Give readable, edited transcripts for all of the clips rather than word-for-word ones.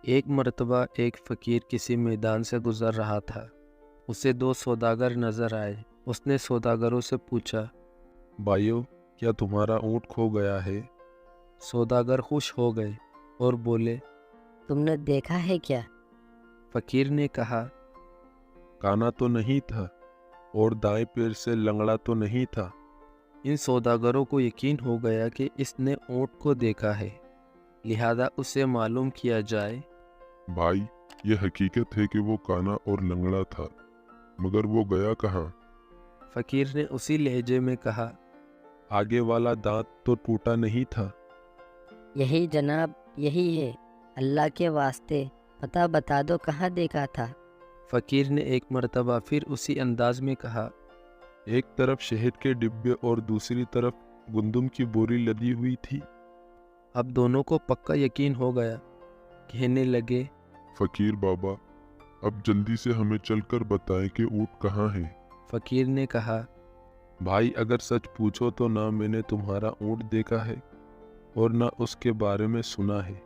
ایک مرتبہ ایک فقیر کسی میدان سے گزر رہا تھا۔ اسے دو سوداگر نظر آئے۔ اس نے سوداگروں سے پوچھا، بھائیو، کیا تمہارا اونٹ کھو گیا ہے؟ سوداگر خوش ہو گئے اور بولے، تم نے دیکھا ہے کیا؟ فقیر نے کہا، کانا تو نہیں تھا اور دائیں پیر سے لنگڑا تو نہیں تھا۔ ان سوداگروں کو یقین ہو گیا کہ اس نے اونٹ کو دیکھا ہے، لہذا اسے معلوم کیا جائے۔ بھائی، یہ حقیقت ہے کہ وہ کانا اور لنگڑا تھا، مگر وہ گیا کہاں؟ فقیر نے اسی لہجے میں کہا، آگے والا دانت تو ٹوٹا نہیں تھا۔ یہی جناب، یہی ہے، اللہ کے واسطے پتہ بتا دو کہاں دیکھا تھا۔ فقیر نے ایک مرتبہ پھر اسی انداز میں کہا، ایک طرف شہد کے ڈبے اور دوسری طرف گندم کی بوری لدی ہوئی تھی۔ اب دونوں کو پکا یقین ہو گیا۔ کہنے لگے، فقیر بابا، اب جلدی سے ہمیں چل کر بتائیں کہ اونٹ کہاں ہے۔ فقیر نے کہا، بھائی، اگر سچ پوچھو تو نہ میں نے تمہارا اونٹ دیکھا ہے اور نہ اس کے بارے میں سنا ہے۔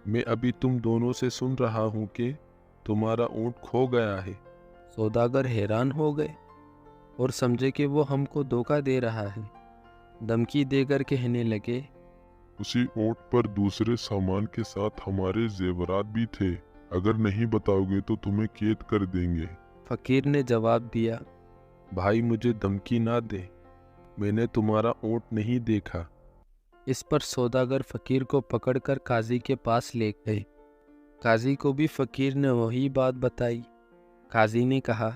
میں ابھی تم دونوں سے سن رہا ہوں کہ تمہارا اونٹ کھو گیا ہے۔ سوداگر حیران ہو گئے اور سمجھے کہ وہ ہم کو دھوکہ دے رہا ہے۔ دھمکی دے کر کہنے لگے، اسی اونٹ پر دوسرے سامان کے ساتھ ہمارے زیورات بھی تھے، اگر نہیں بتاؤ گے تو تمہیں قید کر دیں گے۔ فقیر نے جواب دیا، بھائی، مجھے دھمکی نہ دے، میں نے تمہارا اونٹ نہیں دیکھا۔ اس پر سوداگر فقیر کو پکڑ کر قاضی کے پاس لے گئے۔ قاضی کو بھی فقیر نے وہی بات بتائی۔ قاضی نے کہا،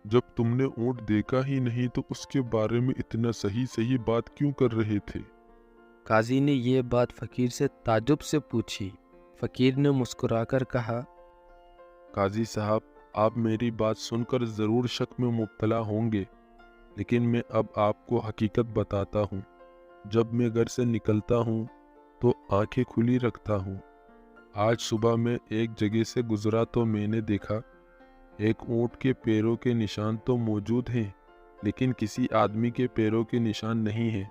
جب تم نے اونٹ دیکھا ہی نہیں تو اس کے بارے میں اتنا صحیح بات کیوں کر رہے تھے؟ قاضی نے یہ بات فقیر سے تعجب سے پوچھی۔ فقیر نے مسکرا کر کہا، قاضی صاحب، آپ میری بات سن کر ضرور شک میں مبتلا ہوں گے، لیکن میں اب آپ کو حقیقت بتاتا ہوں۔ جب میں گھر سے نکلتا ہوں تو آنکھیں کھلی رکھتا ہوں۔ آج صبح میں ایک جگہ سے گزرا تو میں نے دیکھا ایک اونٹ کے پیروں کے نشان تو موجود ہیں، لیکن کسی آدمی کے پیروں کے نشان نہیں ہیں،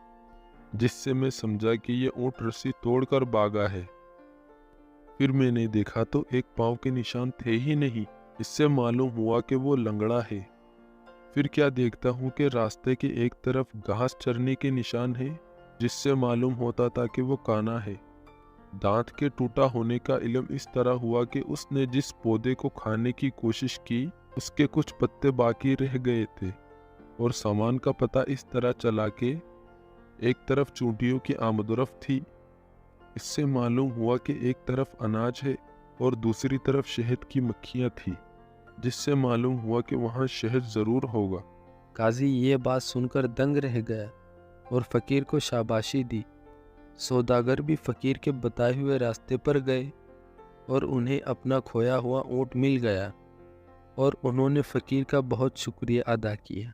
جس سے میں سمجھا کہ یہ اونٹ رسی توڑ کر بھاگا ہے۔ پھر میں نے دیکھا تو ایک پاؤں کے نشان تھے ہی نہیں، اس سے معلوم ہوا کہ وہ لنگڑا ہے۔ پھر کیا دیکھتا ہوں کہ راستے کے ایک طرف گھاس چرنے کے نشان ہیں، جس سے معلوم ہوتا تھا کہ وہ کانا ہے۔ دانت کے ٹوٹا ہونے کا علم اس طرح ہوا کہ اس نے جس پودے کو کھانے کی کوشش کی اس کے کچھ پتے باقی رہ گئے تھے، اور سامان کا پتہ اس طرح چلا کہ ایک طرف چونٹیوں کی آمد و رفت تھی۔ اس سے معلوم ہوا کہ ایک طرف اناج ہے اور دوسری طرف شہد کی مکھیاں تھیں، جس سے معلوم ہوا کہ وہاں شہد ضرور ہوگا۔ قاضی یہ بات سن کر دنگ رہ گیا اور فقیر کو شاباشی دی۔ سوداگر بھی فقیر کے بتائے ہوئے راستے پر گئے اور انہیں اپنا کھویا ہوا اونٹ مل گیا، اور انہوں نے فقیر کا بہت شکریہ ادا کیا۔